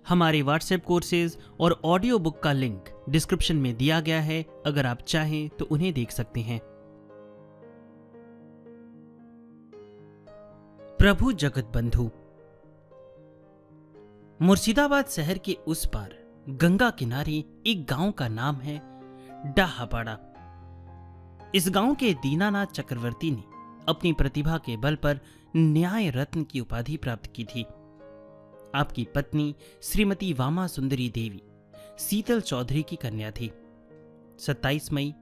हमारे WhatsApp courses और audio book का लिंक डिस्क्रिप्शन में दिया गया है। अगर आप चाहें तो उन्हें देख सकते हैं। प्रभु जगत बंधु। मुर्शिदाबाद शहर के उस पार गंगा किनारे एक गांव का नाम है डाहापाड़ा। इस गांव के दीनानाथ चक्रवर्ती ने अपनी प्रतिभा के बल पर न्याय रत्न की उपाधि प्राप्त की थी। आपकी पत्नी श्रीमती वामा सुंदरी देवी शीतल चौधरी की कन्या थी। 27 मई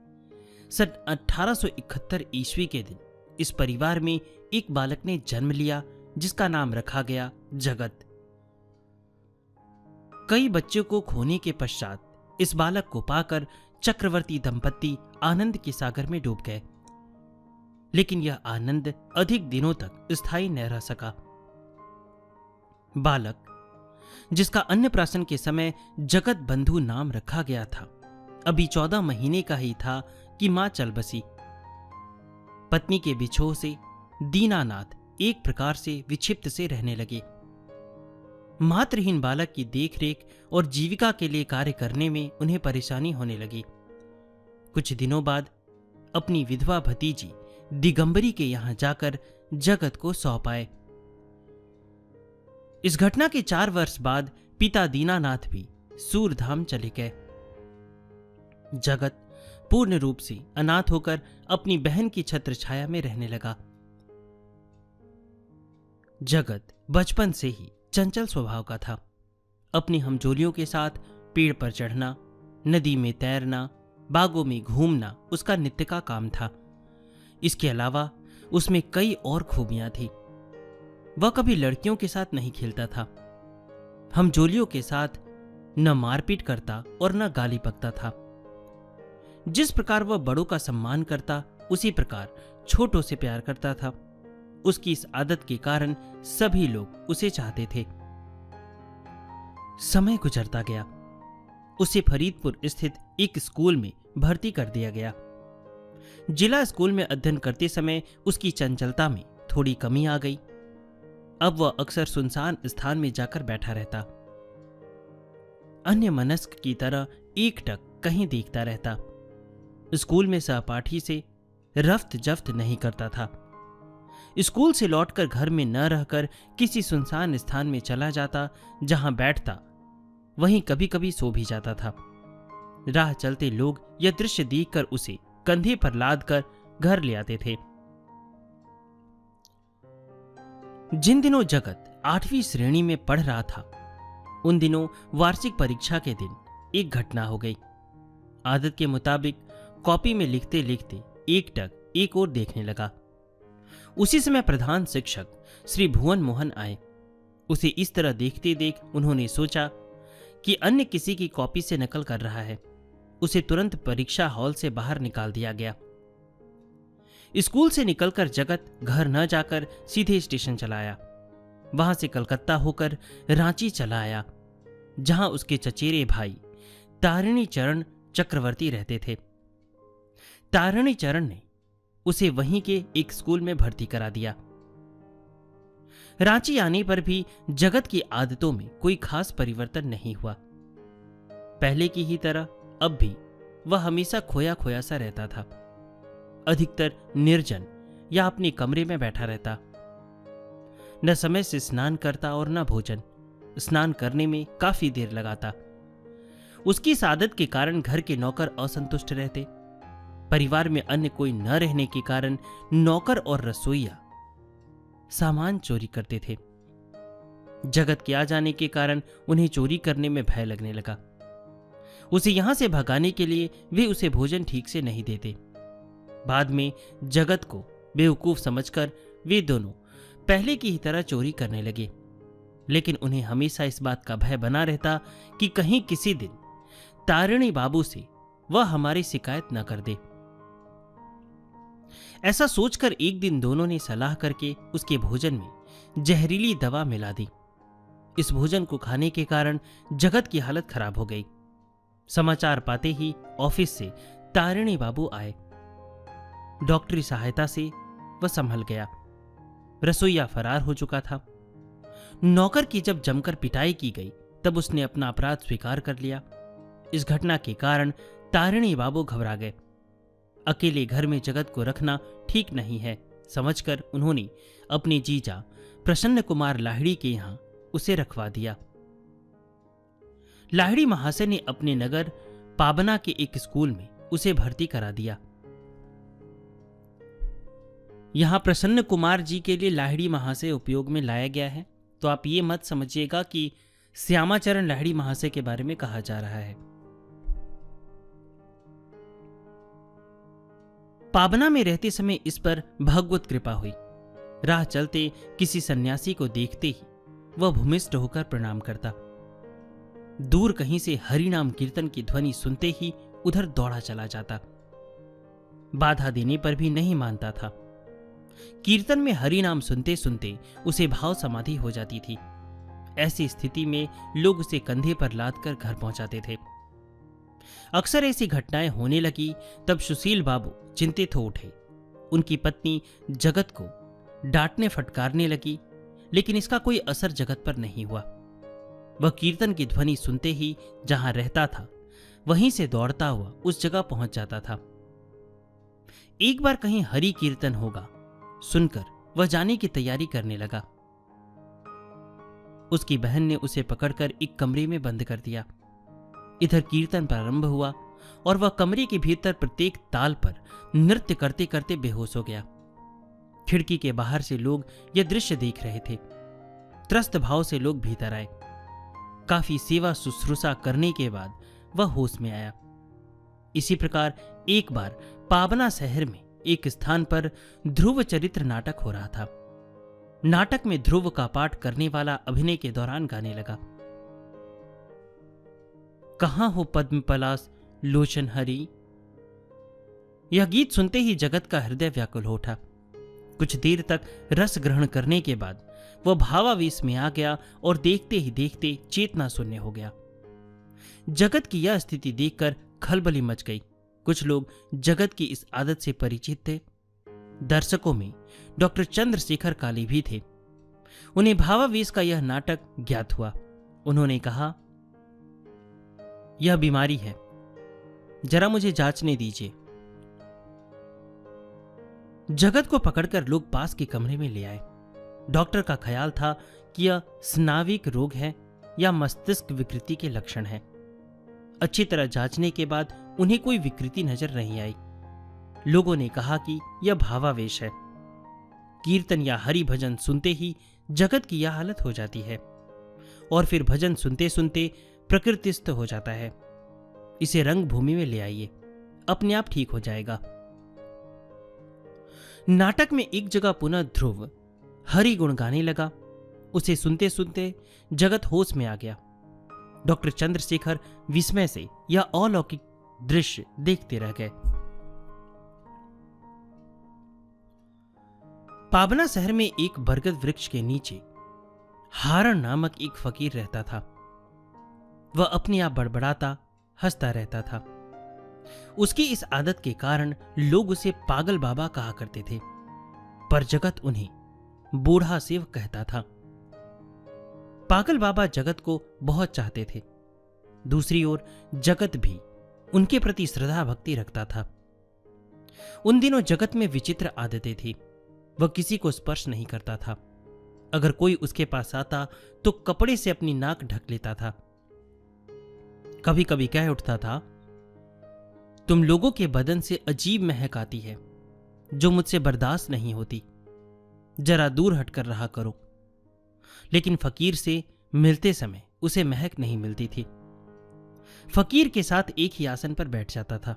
सन 1871 ईस्वी के दिन इस परिवार में एक बालक ने जन्म लिया, जिसका नाम रखा गया जगत। कई बच्चों को खोने के पश्चात इस बालक को पाकर चक्रवर्ती दंपत्ति आनंद के सागर में डूब गए, लेकिन यह आनंद अधिक दिनों तक स्थायी न रह सका। बालक, जिसका अन्नप्राशन के समय जगत बंधु नाम रखा गया था, अभी 14 महीने का ही था कि मां चल बसी। पत्नी के बिछोह से दीनानाथ एक प्रकार से विक्षिप्त से रहने लगे। मातृहीन बालक की देखरेख और जीविका के लिए कार्य करने में उन्हें परेशानी होने लगी। कुछ दिनों बाद अपनी विधवा भतीजी दिगंबरी के यहां जाकर जगत को सौंप आए। इस घटना के 4 वर्ष बाद पिता दीनानाथ भी सूरधाम चले गए। जगत पूर्ण रूप से अनाथ होकर अपनी बहन की छत्र छाया में रहने लगा। जगत बचपन से ही चंचल स्वभाव का था। अपनी हमजोलियों के साथ पेड़ पर चढ़ना, नदी में तैरना, बागों में घूमना उसका नित्य का काम था। इसके अलावा उसमें कई और खूबियां थी। वह कभी लड़कियों के साथ नहीं खेलता था, हमजोलियों के साथ न मारपीट करता और न गाली बकता था। जिस प्रकार वह बड़ों का सम्मान करता, उसी प्रकार छोटों से प्यार करता था। उसकी इस आदत के कारण सभी लोग उसे चाहते थे। समय गुजरता गया। उसे फरीदपुर स्थित एक स्कूल में भर्ती कर दिया गया। जिला स्कूल में अध्ययन करते समय उसकी चंचलता में थोड़ी कमी आ गई। अब वह अक्सर सुनसान स्थान में जाकर बैठा रहता, अन्य मनस्क की तरह एकटक कहीं देखता रहता। स्कूल में सहपाठी से रफ्त जफ्त नहीं करता था। स्कूल से लौटकर घर में न रहकर किसी सुनसान स्थान में चला जाता, जहां बैठता वहीं कभी कभी सो भी जाता था। राह चलते लोग यह दृश्य देखकर उसे कंधे पर लाद कर घर ले आते थे। जिन दिनों जगत 8वीं श्रेणी में पढ़ रहा था, उन दिनों वार्षिक परीक्षा के दिन एक घटना हो गई। आदत के मुताबिक कॉपी में लिखते लिखते एकटक एक ओर देखने लगा। उसी समय प्रधान शिक्षक श्री भुवन मोहन आए। उसे इस तरह देखते देख उन्होंने सोचा कि अन्य किसी की कॉपी से नकल कर रहा है। उसे तुरंत परीक्षा हॉल से बाहर निकाल दिया गया। स्कूल से निकलकर जगत घर न जाकर सीधे स्टेशन चला आया। वहां से कलकत्ता होकर रांची चला आया, जहां उसके चचेरे भाई तारिणी चरण चक्रवर्ती रहते थे। तारिणी चरण ने उसे वहीं के एक स्कूल में भर्ती करा दिया। रांची आने पर भी जगत की आदतों में कोई खास परिवर्तन नहीं हुआ। पहले की ही तरह अब भी वह हमेशा खोया खोया सा रहता था। अधिकतर निर्जन या अपने कमरे में बैठा रहता। न समय से स्नान करता और न भोजन। स्नान करने में काफी देर लगाता। उसकी इस आदत के कारण घर के नौकर असंतुष्ट रहते। परिवार में अन्य कोई न रहने के कारण नौकर और रसोइया सामान चोरी करते थे। जगत के आ जाने के कारण उन्हें चोरी करने में भय लगने लगा। उसे यहां से भगाने के लिए वे उसे भोजन ठीक से नहीं देते। बाद में जगत को बेवकूफ समझकर वे दोनों पहले की ही तरह चोरी करने लगे, लेकिन उन्हें हमेशा इस बात का भय बना रहता कि कहीं किसी दिन तारिणी बाबू से वह हमारी शिकायत न कर दे। ऐसा सोचकर एक दिन दोनों ने सलाह करके उसके भोजन में जहरीली दवा मिला दी। इस भोजन को खाने के कारण जगत की हालत खराब हो गई। समाचार पाते ही ऑफिस से तारिणी बाबू आए। डॉक्टरी सहायता से वह संभल गया। रसोइया फरार हो चुका था। नौकर की जब जमकर पिटाई की गई तब उसने अपना अपराध स्वीकार कर लिया। इस घटना के कारण तारिणी बाबू घबरा गए। अकेले घर में जगत को रखना ठीक नहीं है समझकर उन्होंने अपने जीजा प्रसन्न कुमार लाहिड़ी के यहां उसे रखवा दिया। लाहिड़ी महाशय ने अपने नगर पाबना के एक स्कूल में उसे भर्ती करा दिया। यहां प्रसन्न कुमार जी के लिए लाहिड़ी महाशय उपयोग में लाया गया है, तो आप ये मत समझिएगा कि श्यामाचरण लाहिड़ी महाशय के बारे में कहा जा रहा है। पाबना में रहते समय इस पर भगवत कृपा हुई। राह चलते किसी सन्यासी को देखते ही वह भूमिष्ठ होकर प्रणाम करता। दूर कहीं से हरि नाम कीर्तन की ध्वनि सुनते ही उधर दौड़ा चला जाता। बाधा देने पर भी नहीं मानता था। कीर्तन में हरि नाम सुनते सुनते उसे भाव समाधि हो जाती थी। ऐसी स्थिति में लोग उसे कंधे पर लाद कर घर पहुंचाते थे। अक्सर ऐसी घटनाएं होने लगी तब सुशील बाबू चिंतित हो उठे। उनकी पत्नी जगत को डांटने फटकारने लगी, लेकिन इसका कोई असर जगत पर नहीं हुआ। वह कीर्तन की ध्वनि सुनते ही जहां रहता था वहीं से दौड़ता हुआ उस जगह पहुंच जाता था। एक बार कहीं हरि कीर्तन होगा सुनकर वह जाने की तैयारी करने लगा। उसकी बहन ने उसे पकड़कर एक कमरे में बंद कर दिया। इधर कीर्तन प्रारंभ हुआ और वह कमरे के भीतर प्रत्येक ताल पर नृत्य करते करते बेहोश हो गया। खिड़की के बाहर से लोग यह दृश्य देख रहे थे। त्रस्त भाव से लोग भीतर आए। काफी सेवा शुश्रूषा करने के बाद वह होश में आया। इसी प्रकार एक बार पाबना शहर में एक स्थान पर ध्रुव चरित्र नाटक हो रहा था। नाटक में ध्रुव का पाठ करने वाला अभिनय के दौरान गाने लगा, कहां हो पद्म पलाश लोचन हरि। यह गीत सुनते ही जगत का हृदय व्याकुल हो उठा। कुछ देर तक रस ग्रहण करने के बाद वह भावावेश में आ गया और देखते ही देखते चेतना शून्य हो गया। जगत की यह स्थिति देखकर खलबली मच गई। कुछ लोग जगत की इस आदत से परिचित थे। दर्शकों में डॉक्टर चंद्रशेखर काली भी थे। उन्हें भावावेश का यह नाटक ज्ञात हुआ। उन्होंने कहा, यह बीमारी है, जरा मुझे जांचने दीजिए। जगत को पकड़कर लोग पास के कमरे में ले आए। डॉक्टर का ख्याल था कि यह स्नाविक रोग है या मस्तिष्क विकृति के लक्षण है। अच्छी तरह जांचने के बाद उन्हें कोई विकृति नजर नहीं आई। लोगों ने कहा कि यह भावावेश है। कीर्तन या हरि भजन सुनते ही जगत की यह हालत हो जाती है और फिर भजन सुनते सुनते प्रकृतिस्थ हो जाता है। इसे रंग भूमि में ले आइए, अपने आप ठीक हो जाएगा। नाटक में एक जगह पुनः ध्रुव हरि गुण गाने लगा। उसे सुनते सुनते जगत होश में आ गया। डॉक्टर चंद्रशेखर विस्मय से यह अलौकिक दृश्य देखते रह गए। पाबना शहर में एक बरगद वृक्ष के नीचे हारण नामक एक फकीर रहता था। वह अपने आप बड़बड़ाता हंसता रहता था। उसकी इस आदत के कारण लोग उसे पागल बाबा कहा करते थे, पर जगत उन्हें बूढ़ा सेवक कहता था। पागल बाबा जगत को बहुत चाहते थे। दूसरी ओर जगत भी उनके प्रति श्रद्धा भक्ति रखता था। उन दिनों जगत में विचित्र आदतें थी। वह किसी को स्पर्श नहीं करता था। अगर कोई उसके पास आता तो कपड़े से अपनी नाक ढक लेता था। कभी कभी कह उठता था, तुम लोगों के बदन से अजीब महक आती है जो मुझसे बर्दाश्त नहीं होती, जरा दूर हटकर रहा करो। लेकिन फकीर से मिलते समय उसे महक नहीं मिलती थी। फकीर के साथ एक ही आसन पर बैठ जाता था।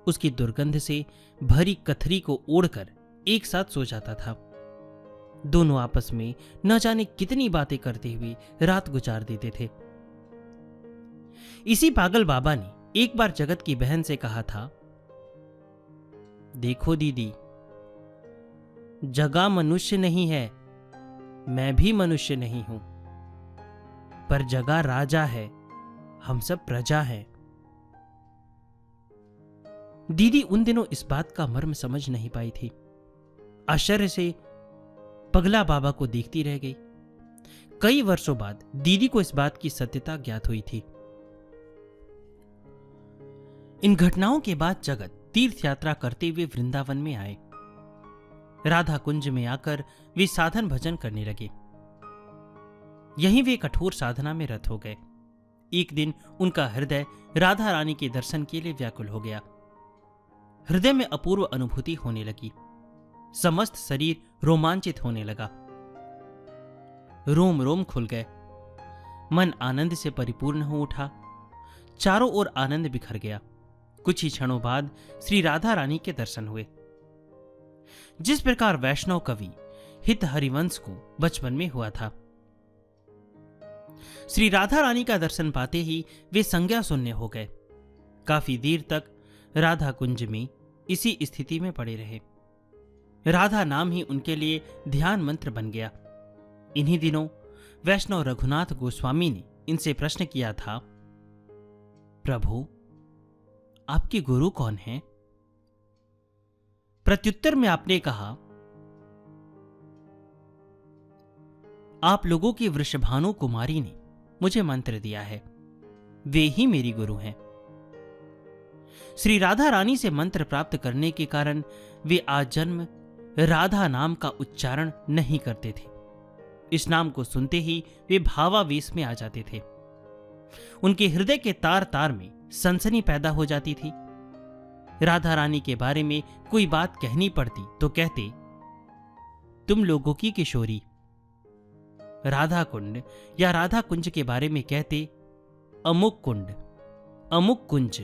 उसकी दुर्गंध से भरी कथरी को ओढ़कर एक साथ सो जाता था। दोनों आपस में न जाने कितनी बातें करते हुए रात गुजार देते थे। इसी पागल बाबा ने एक बार जगत की बहन से कहा था, देखो दीदी, जगह मनुष्य नहीं है, मैं भी मनुष्य नहीं हूं, पर जगह राजा है, हम सब प्रजा हैं। दीदी उन दिनों इस बात का मर्म समझ नहीं पाई थी। आश्चर्य से पगला बाबा को देखती रह गई। कई वर्षों बाद दीदी को इस बात की सत्यता ज्ञात हुई थी। इन घटनाओं के बाद जगत तीर्थ यात्रा करते हुए वृंदावन में आए। राधा कुंज में आकर वे साधन भजन करने लगे। यहीं वे कठोर साधना में रत हो गए। एक दिन उनका हृदय राधा रानी के दर्शन के लिए व्याकुल हो गया। हृदय में अपूर्व अनुभूति होने लगी। समस्त शरीर रोमांचित होने लगा। रोम रोम खुल गए। मन आनंद से परिपूर्ण हो उठा। चारों ओर आनंद बिखर गया। कुछ ही क्षणों बाद श्री राधा रानी के दर्शन हुए। जिस प्रकार वैष्णव कवि हित हरिवंश को बचपन में हुआ था, श्री राधा रानी का दर्शन पाते ही वे संज्ञा शून्य हो गए। काफी देर तक राधा कुंज में इसी स्थिति में पड़े रहे। राधा नाम ही उनके लिए ध्यान मंत्र बन गया। इन्हीं दिनों वैष्णव रघुनाथ गोस्वामी ने इनसे प्रश्न किया था, प्रभु आपके गुरु कौन हैं? प्रत्युत्तर में आपने कहा, आप लोगों की वृषभानु कुमारी ने मुझे मंत्र दिया है, वे ही मेरी गुरु हैं। श्री राधा रानी से मंत्र प्राप्त करने के कारण वे आजन्म राधा नाम का उच्चारण नहीं करते थे। इस नाम को सुनते ही वे भावावेश में आ जाते थे। उनके हृदय के तार तार में सनसनी पैदा हो जाती थी। राधा रानी के बारे में कोई बात कहनी पड़ती तो कहते, तुम लोगों की किशोरी। राधा कुंड या राधा कुंज के बारे में कहते, अमुक कुंड, अमुक कुंज।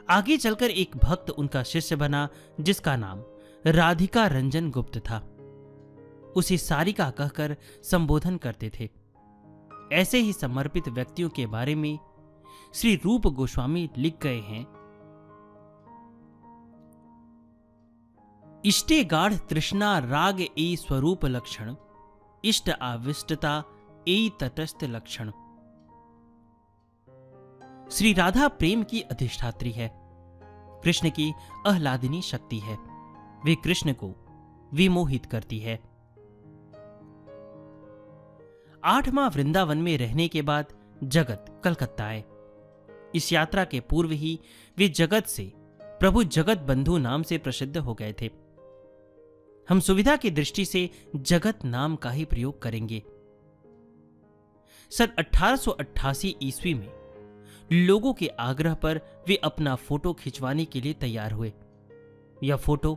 आगे चलकर एक भक्त उनका शिष्य बना जिसका नाम राधिका रंजन गुप्त था। उसे सारिका कहकर संबोधन करते थे। ऐसे ही समर्पित व्यक्तियों के बारे में श्री रूप गोस्वामी लिख गए हैं, इष्टे गाढ़ तृष्णा राग ए स्वरूप लक्षण, इष्ट आविष्टता ए तटस्थ लक्षण। श्री राधा प्रेम की अधिष्ठात्री है, कृष्ण की आह्लादिनी शक्ति है। वे कृष्ण को विमोहित करती है। 8 माह वृंदावन में रहने के बाद जगत कलकत्ता आए। इस यात्रा के पूर्व ही वे जगत से प्रभु जगत बंधु नाम से प्रसिद्ध हो गए थे। हम सुविधा की दृष्टि से जगत नाम का ही प्रयोग करेंगे। सन 1888 ईस्वी में लोगों के आग्रह पर वे अपना फोटो खिंचवाने के लिए तैयार हुए। यह फोटो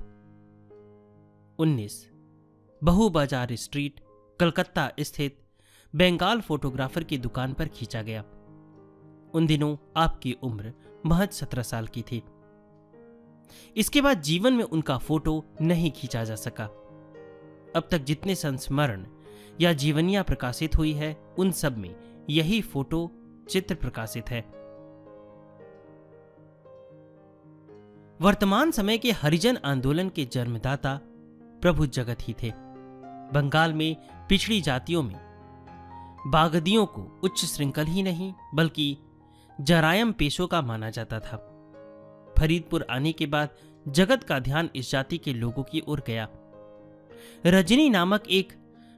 19 बहु बाजार स्ट्रीट, कलकत्ता स्थित बंगाल फोटोग्राफर की दुकान पर खींचा गया। उन दिनों आपकी उम्र महज 17 साल की थी। इसके बाद जीवन में उनका फोटो नहीं खींचा जा सका। अब तक जितने संस्मरण या जीवनियां प्रकाशित हुई है, उन सब में यही फोटो चित्र प्रकाशित है। वर्तमान समय के हरिजन आंदोलन के जन्मदाता प्रभु जगत ही थे। बंगाल में पिछड़ी जातियों में बागदियों को उच्च श्रृंखल ही नहीं बल्कि जरायम पेशों का माना जाता था। फरीदपुर आने के बाद जगत का ध्यान इस जाति के लोगों की ओर गया। रजनी नामक एक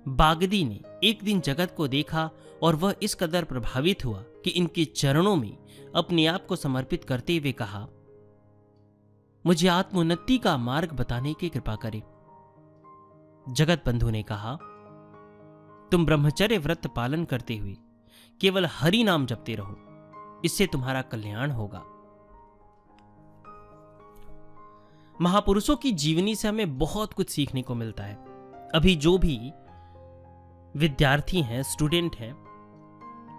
बागदी ने एक दिन जगत को देखा और वह इस कदर प्रभावित हुआ कि इनके चरणों में अपने आप को समर्पित करते हुए कहा, मुझे आत्मोन्नति का मार्ग बताने की कृपा करें। जगत बंधु ने कहा, तुम ब्रह्मचर्य व्रत पालन करते हुए केवल हरि नाम जपते रहो, इससे तुम्हारा कल्याण होगा। महापुरुषों की जीवनी से हमें बहुत कुछ सीखने को मिलता है। अभी जो भी विद्यार्थी हैं, स्टूडेंट हैं,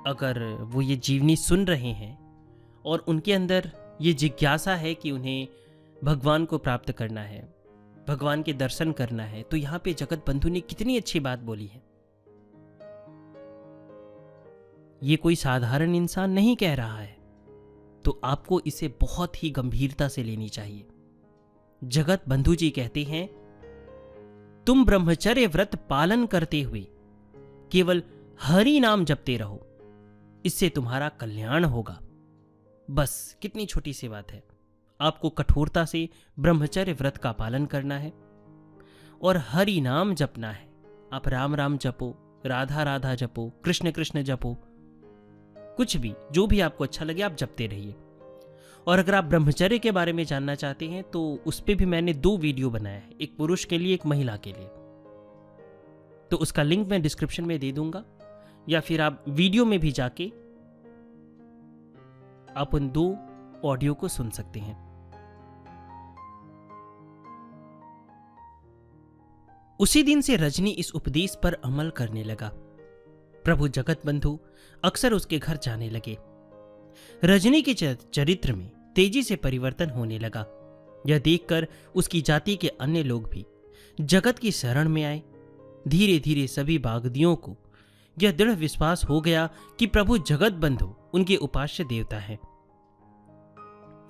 अगर वो ये जीवनी सुन रहे हैं और उनके अंदर ये जिज्ञासा है कि उन्हें भगवान को प्राप्त करना है, भगवान के दर्शन करना है, तो यहां पे जगत बंधु ने कितनी अच्छी बात बोली है। ये कोई साधारण इंसान नहीं कह रहा है, तो आपको इसे बहुत ही गंभीरता से लेनी चाहिए। जगत बंधु जी कहते हैं, तुम ब्रह्मचर्य व्रत पालन करते हुए केवल हरि नाम जपते रहो, इससे तुम्हारा कल्याण होगा। बस कितनी छोटी सी बात है। आपको कठोरता से ब्रह्मचर्य व्रत का पालन करना है और हरि नाम जपना है। आप राम राम जपो, राधा राधा जपो, कृष्ण कृष्ण जपो, कुछ भी, जो भी आपको अच्छा लगे आप जपते रहिए। और अगर आप ब्रह्मचर्य के बारे में जानना चाहते हैं तो उस पर भी मैंने 2 वीडियो बनाया है, एक पुरुष के लिए, एक महिला के लिए। तो उसका लिंक मैं डिस्क्रिप्शन में दे दूंगा, या फिर आप वीडियो में भी जाके आप उन 2 ऑडियो को सुन सकते हैं। उसी दिन से रजनी इस उपदेश पर अमल करने लगा। प्रभु जगत बंधु अक्सर उसके घर जाने लगे। रजनी के चरित्र में तेजी से परिवर्तन होने लगा। यह देखकर उसकी जाति के अन्य लोग भी जगत की शरण में आए। धीरे धीरे सभी बागदियों को यह दृढ़ विश्वास हो गया कि प्रभु जगत बंधु उनके उपास्य देवता हैं।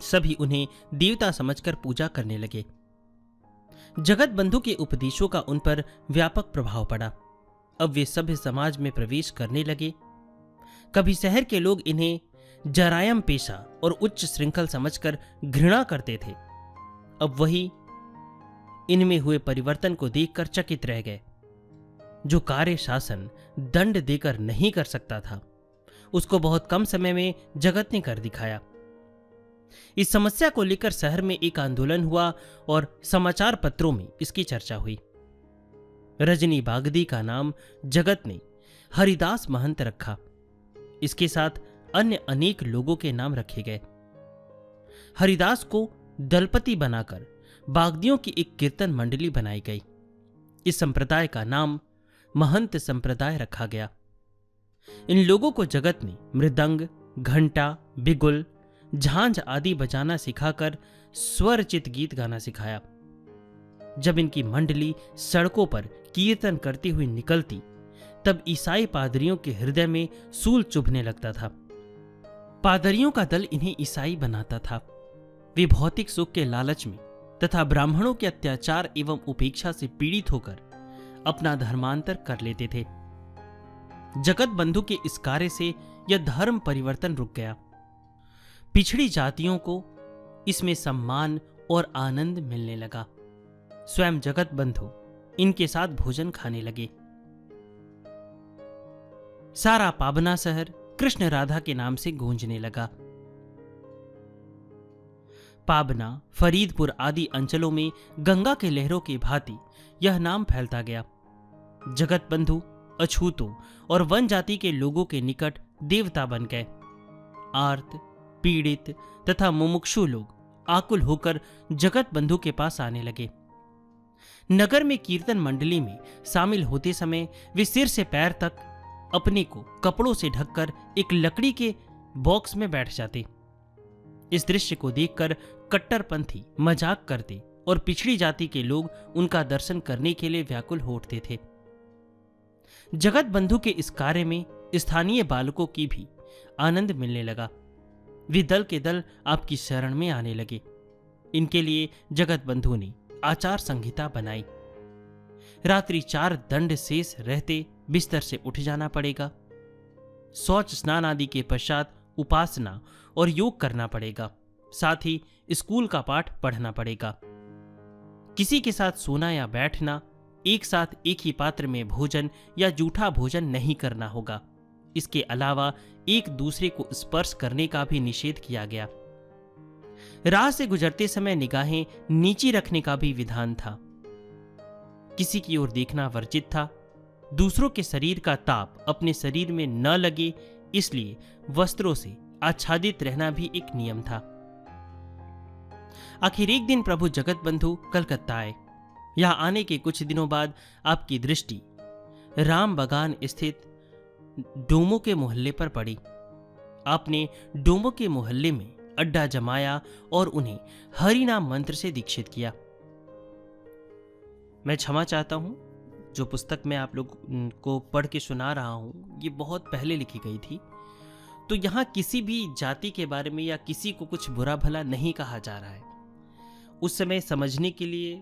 सभी उन्हें देवता समझकर पूजा करने लगे। जगत बंधु के उपदेशों का उन पर व्यापक प्रभाव पड़ा। अब वे सभ्य समाज में प्रवेश करने लगे। कभी शहर के लोग इन्हें जरायम पेशा और उच्च श्रृंखल समझकर घृणा करते थे, अब वही इनमें हुए परिवर्तन को देखकर चकित रह गए। जो कार्य शासन दंड देकर नहीं कर सकता था, उसको बहुत कम समय में जगत ने कर दिखाया। इस समस्या को लेकर शहर में एक आंदोलन हुआ और समाचार पत्रों में इसकी चर्चा हुई। रजनी बागदी का नाम जगत ने हरिदास महंत रखा। इसके साथ अन्य अनेक लोगों के नाम रखे गए। हरिदास को दलपति बनाकर बागदियों की एक कीर्तन मंडली बनाई गई। इस संप्रदाय का नाम महंत संप्रदाय रखा गया। इन लोगों को जगत ने मृदंग, घंटा, बिगुल, झांझ आदि बजाना सिखाकर स्वरचित गीत गाना सिखाया। जब इनकी मंडली सड़कों पर कीर्तन करती हुई निकलती, तब ईसाई पादरियों के हृदय में सूल चुभने लगता था। पादरियों का दल इन्हें ईसाई बनाता था। वे भौतिक सुख के लालच में तथा ब्राह्मणों के अत्याचार एवं उपेक्षा से पीड़ित होकर अपना धर्मांतर कर लेते थे। जगत बंधु के इस कार्य से यह धर्म परिवर्तन रुक गया। पिछड़ी जातियों को इसमें सम्मान और आनंद मिलने लगा। स्वयं जगत बंधु इनके साथ भोजन खाने लगे। सारा पाबना शहर कृष्ण राधा के नाम से गूंजने लगा। पाबना, फरीदपुर आदि अंचलों में गंगा के लहरों की भांति यह नाम फैलता गया। जगत बंधु अछूतों और वन जाति के लोगों के निकट देवता बन गए। आर्त, पीड़ित तथा मुमुक्षु लोग आकुल होकर जगत बंधु के पास आने लगे। नगर में कीर्तन मंडली में शामिल होते समय वे सिर से पैर तक अपने को कपड़ों से ढककर एक लकड़ी के बॉक्स में बैठ जाते। इस दृश्य को देखकर कट्टरपंथी मजाक करते और पिछड़ी जाति के लोग उनका दर्शन करने के लिए व्याकुल हो उठते थे। जगत बंधु के इस कार्य में स्थानीय बालकों की भी आनंद मिलने लगा। वे दल के दल आपकी शरण में आने लगे। इनके लिए जगत बंधु ने आचार संहिता बनाई। रात्रि 4 दंड शेष रहते बिस्तर से उठ जाना पड़ेगा। शौच स्नान आदि के पश्चात उपासना और योग करना पड़ेगा। साथ ही स्कूल का पाठ पढ़ना पड़ेगा। किसी के साथ सोना या बैठना, एक साथ एक ही पात्र में भोजन या जूठा भोजन नहीं करना होगा। इसके अलावा एक दूसरे को स्पर्श करने का भी निषेध किया गया। राह से गुजरते समय निगाहें नीची रखने का भी विधान था। किसी की ओर देखना वर्जित था। दूसरों के शरीर का ताप अपने शरीर में न लगे, इसलिए वस्त्रों से आच्छादित रहना भी एक नियम था। आखिर एक दिन प्रभु जगत बंधु कलकत्ता आए। यहां आने के कुछ दिनों बाद आपकी दृष्टि राम बगान स्थित डोमो के मोहल्ले पर पड़ी। आपने डोमो के मोहल्ले में अड्डा जमाया और उन्हें हरि नाम मंत्र से दीक्षित किया। मैं क्षमा चाहता हूं, जो पुस्तक मैं आप लोग को पढ़ के सुना रहा हूं ये बहुत पहले लिखी गई थी, तो यहाँ किसी भी जाति के बारे में या किसी को कुछ बुरा भला नहीं कहा जा रहा है। उस समय समझने के लिए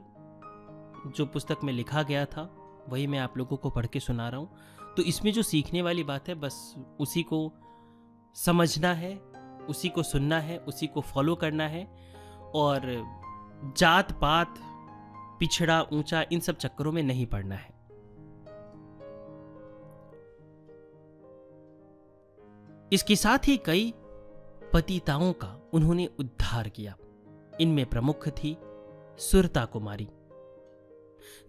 जो पुस्तक में लिखा गया था वही मैं आप लोगों को पढ़ के सुना रहा हूँ। तो इसमें जो सीखने वाली बात है बस उसी को समझना है, उसी को सुनना है, उसी को फॉलो करना है और जात पात, पिछड़ा ऊंचा, इन सब चक्करों में नहीं पड़ना है। इसके साथ ही कई पतिताओं का उन्होंने उद्धार किया। इनमें प्रमुख थी सुरता कुमारी।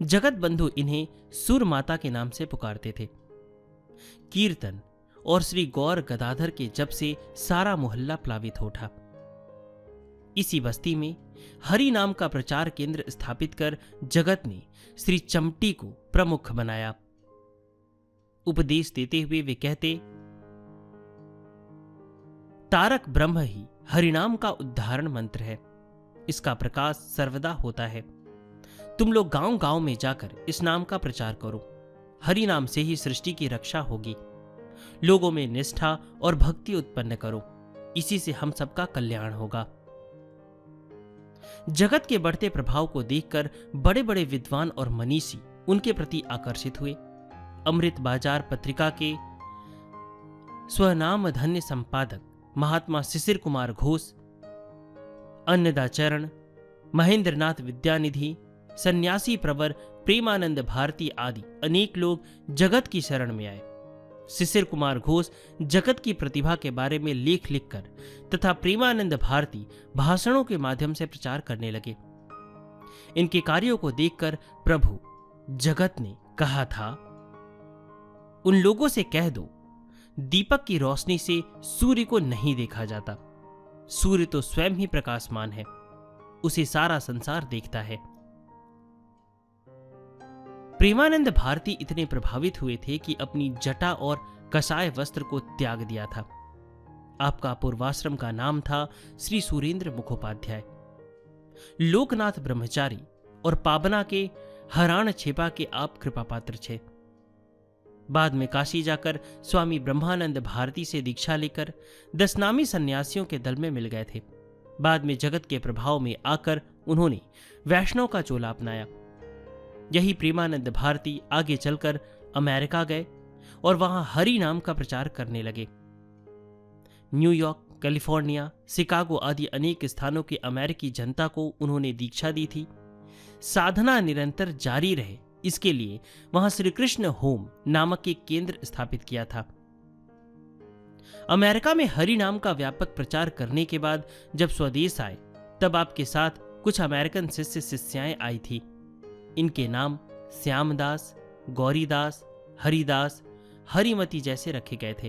जगत बंधु इन्हें सुर माता के नाम से पुकारते थे। कीर्तन और श्री गौर गदाधर के जब से सारा मोहल्ला प्लावित हो उठा। इसी बस्ती में हरि नाम का प्रचार केंद्र स्थापित कर जगत ने श्री चमटी को प्रमुख बनाया। उपदेश देते हुए वे कहते, तारक ब्रह्म ही हरिनाम का उद्धारण मंत्र है। इसका प्रकाश सर्वदा होता है। तुम लोग गांव गांव में जाकर इस नाम का प्रचार करो। हरि नाम से ही सृष्टि की रक्षा होगी। लोगों में निष्ठा और भक्ति उत्पन्न करो। इसी से हम सबका कल्याण होगा। जगत के बढ़ते प्रभाव को देखकर बड़े बड़े विद्वान और मनीषी उनके प्रति आकर्षित हुए। अमृत बाजार पत्रिका के स्वनाम धन्य संपादक महात्मा शिशिर कुमार घोष, अन्नदाचरण, महेंद्रनाथ विद्यानिधि, सन्यासी प्रवर प्रेमानंद भारती आदि अनेक लोग जगत की शरण में आए। शिशिर कुमार घोष जगत की प्रतिभा के बारे में लेख लिखकर तथा प्रेमानंद भारती भाषणों के माध्यम से प्रचार करने लगे। इनके कार्यों को देखकर प्रभु जगत ने कहा था, उन लोगों से कह दो, दीपक की रोशनी से सूर्य को नहीं देखा जाता। सूर्य तो स्वयं ही प्रकाशमान है, उसे सारा संसार देखता है। प्रेमानंद भारती इतने प्रभावित हुए थे कि अपनी जटा और कसाय वस्त्र को त्याग दिया था। आपका पूर्वाश्रम का नाम था श्री सुरेंद्र मुखोपाध्याय। लोकनाथ ब्रह्मचारी और पाबना के हराण छेपा के आप कृपा पात्र थे। बाद में काशी जाकर स्वामी ब्रह्मानंद भारती से दीक्षा लेकर 10 नामी सन्यासियों के दल में मिल गए थे। बाद में जगत के प्रभाव में आकर उन्होंने वैष्णव का चोला अपनाया। यही प्रेमानंद भारती आगे चलकर अमेरिका गए और वहां हरि नाम का प्रचार करने लगे। न्यूयॉर्क, कैलिफोर्निया, शिकागो आदि अनेक स्थानों की अमेरिकी जनता को उन्होंने दीक्षा दी थी। साधना निरंतर जारी रहे, इसके लिए वहां श्री कृष्ण होम नामक एक केंद्र स्थापित किया था। अमेरिका में हरि नाम का व्यापक प्रचार करने के बाद जब स्वदेश आए, तब आपके साथ कुछ अमेरिकन शिष्य शिष्याएं आई थी। इनके नाम श्यामदास, गौरीदास, हरिदास, हरिमती जैसे रखे गए थे।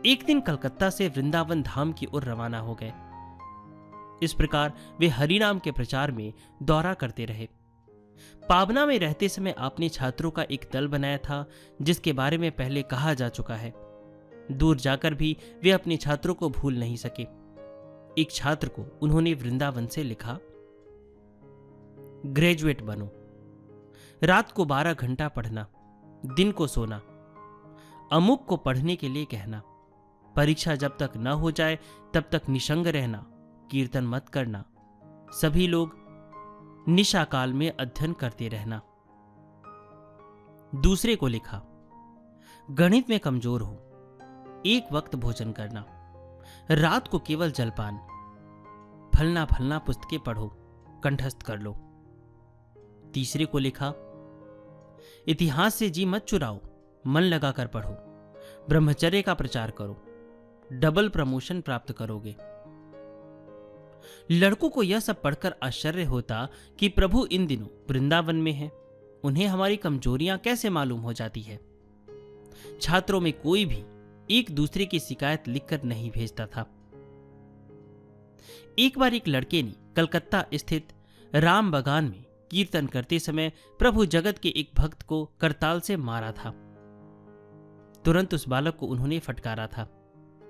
एक दिन कलकत्ता से वृंदावन धाम की ओर रवाना हो गए। इस प्रकार वे हरिनाम के प्रचार में दौरा करते रहे। पाबना में रहते समय आपने छात्रों का एक दल बनाया था, जिसके बारे में पहले कहा जा चुका है। दूर जाकर भी वे अपने छात्रों को भूल नहीं सके। एक छात्र को उन्होंने वृंदावन से लिखा, ग्रेजुएट बनो, रात को 12 घंटा पढ़ना, दिन को सोना, अमुक को पढ़ने के लिए कहना, परीक्षा जब तक न हो जाए तब तक निशंग रहना, कीर्तन मत करना, सभी लोग निशा काल में अध्ययन करते रहना। दूसरे को लिखा, गणित में कमजोर हो, एक वक्त भोजन करना, रात को केवल जलपान, फलना फलना पुस्तकें पढ़ो, कंठस्थ कर लो। तीसरे को लिखा, इतिहास से जी मत चुराओ, मन लगाकर पढ़ो, ब्रह्मचर्य का प्रचार करो, डबल प्रमोशन प्राप्त करोगे। लड़कों को यह सब पढ़कर आश्चर्य होता कि प्रभु इन दिनों वृंदावन में हैं, उन्हें हमारी कमजोरियां कैसे मालूम हो जाती है। छात्रों में कोई भी एक दूसरे की शिकायत लिखकर नहीं भेजता था। एक बार एक लड़के ने कलकत्ता स्थित राम बागान में कीर्तन करते समय प्रभु जगत के एक भक्त को करताल से मारा था। तुरंत उस बालक को उन्होंने फटकारा था।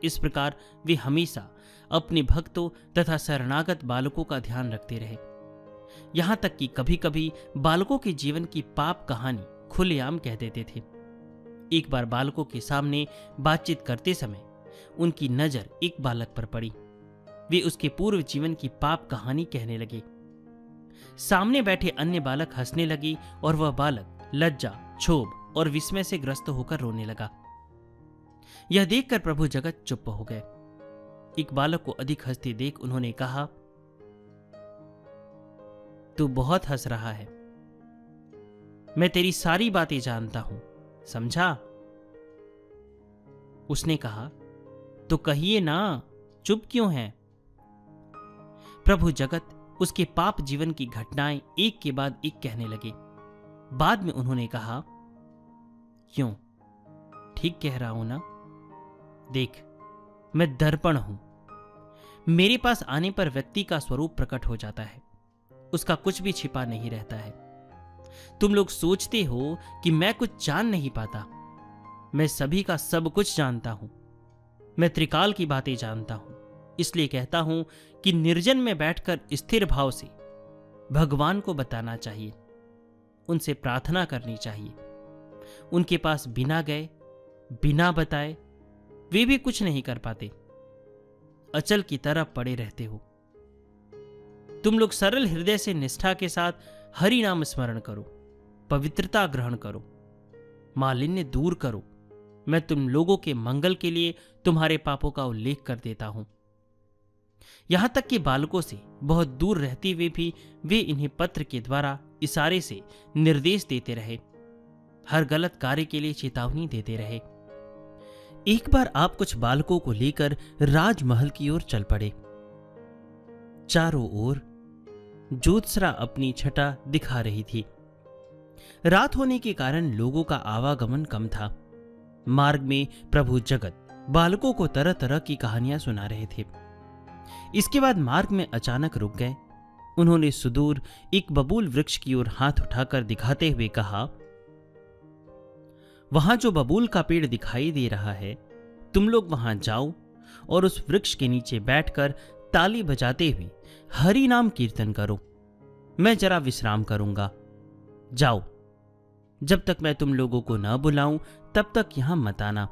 इस प्रकार वे हमेशा अपने भक्तों तथा शरणागत बालकों का ध्यान रखते रहे। यहां तक कि कभी कभी बालकों के जीवन की पाप कहानी खुलेआम कह देते थे। एक बार बालकों के सामने बातचीत करते समय उनकी नजर एक बालक पर पड़ी। वे उसके पूर्व जीवन की पाप कहानी कहने लगे। सामने बैठे अन्य बालक हंसने लगी और वह बालक लज्जा, क्षोभ और विस्मय से ग्रस्त होकर रोने लगा। यह देखकर प्रभु जगत चुप हो गए। एक बालक को अधिक हंसते देख उन्होंने कहा, तू बहुत हंस रहा है, मैं तेरी सारी बातें जानता हूं, समझा। उसने कहा, तो कहिए ना, चुप क्यों हैं? प्रभु जगत उसके पाप जीवन की घटनाएं एक के बाद एक कहने लगे। बाद में उन्होंने कहा, क्यों, ठीक कह रहा हूं ना? देख, मैं दर्पण हूं। मेरे पास आने पर व्यक्ति का स्वरूप प्रकट हो जाता है, उसका कुछ भी छिपा नहीं रहता है। तुम लोग सोचते हो कि मैं कुछ जान नहीं पाता। मैं सभी का सब कुछ जानता हूं। मैं त्रिकाल की बातें जानता हूं। इसलिए कहता हूं कि निर्जन में बैठकर स्थिर भाव से भगवान को बताना चाहिए, उनसे प्रार्थना करनी चाहिए। उनके पास बिना गए, बिना बताए वे भी कुछ नहीं कर पाते। अचल की तरह पड़े रहते हो। तुम लोग सरल हृदय से निष्ठा के साथ हरि नाम स्मरण करो, पवित्रता ग्रहण करो, मालिन्य दूर करो। मैं तुम लोगों के मंगल के लिए तुम्हारे पापों का उल्लेख कर देता हूं। यहां तक कि बालकों से बहुत दूर रहते हुए भी वे इन्हें पत्र के द्वारा इशारे से निर्देश देते रहे, हर गलत कार्य के लिए चेतावनी देते रहे। एक बार आप कुछ बालकों को लेकर राजमहल की ओर चल पड़े। चारों ओर ज्योत्सना अपनी छटा दिखा रही थी। रात होने के कारण लोगों का आवागमन कम था। मार्ग में प्रभु जगत बालकों को तरह तरह की कहानियां सुना रहे थे। इसके बाद मार्ग में अचानक रुक गए। उन्होंने सुदूर एक बबूल वृक्ष की ओर हाथ उठाकर दिखाते हुए कहा, वहां जो बबूल का पेड़ दिखाई दे रहा है, तुम लोग वहां जाओ और उस वृक्ष के नीचे बैठकर ताली बजाते हुए हरि नाम कीर्तन करो। मैं जरा विश्राम करूंगा। जाओ, जब तक मैं तुम लोगों को न बुलाऊं तब तक यहां मत आना।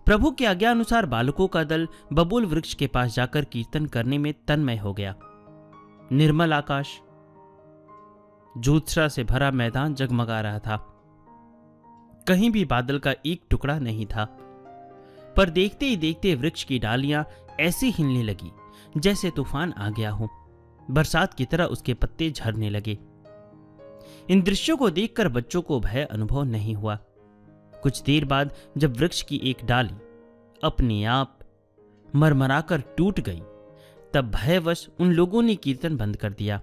प्रभु की आज्ञा अनुसार बालकों का दल बबूल वृक्ष के पास जाकर कीर्तन करने में तन्मय हो गया। निर्मल आकाश, ज्योत्सना से भरा मैदान जगमगा रहा था। कहीं भी बादल का एक टुकड़ा नहीं था। पर देखते ही देखते वृक्ष की डालियां ऐसे हिलने लगी जैसे तूफान आ गया हो। बरसात की तरह उसके पत्ते झड़ने लगे। इन दृश्यों को देखकर बच्चों को भय अनुभव नहीं हुआ। कुछ देर बाद जब वृक्ष की एक डाली अपने आप मरमराकर टूट गई, तब भयवश उन लोगों ने कीर्तन बंद कर दिया।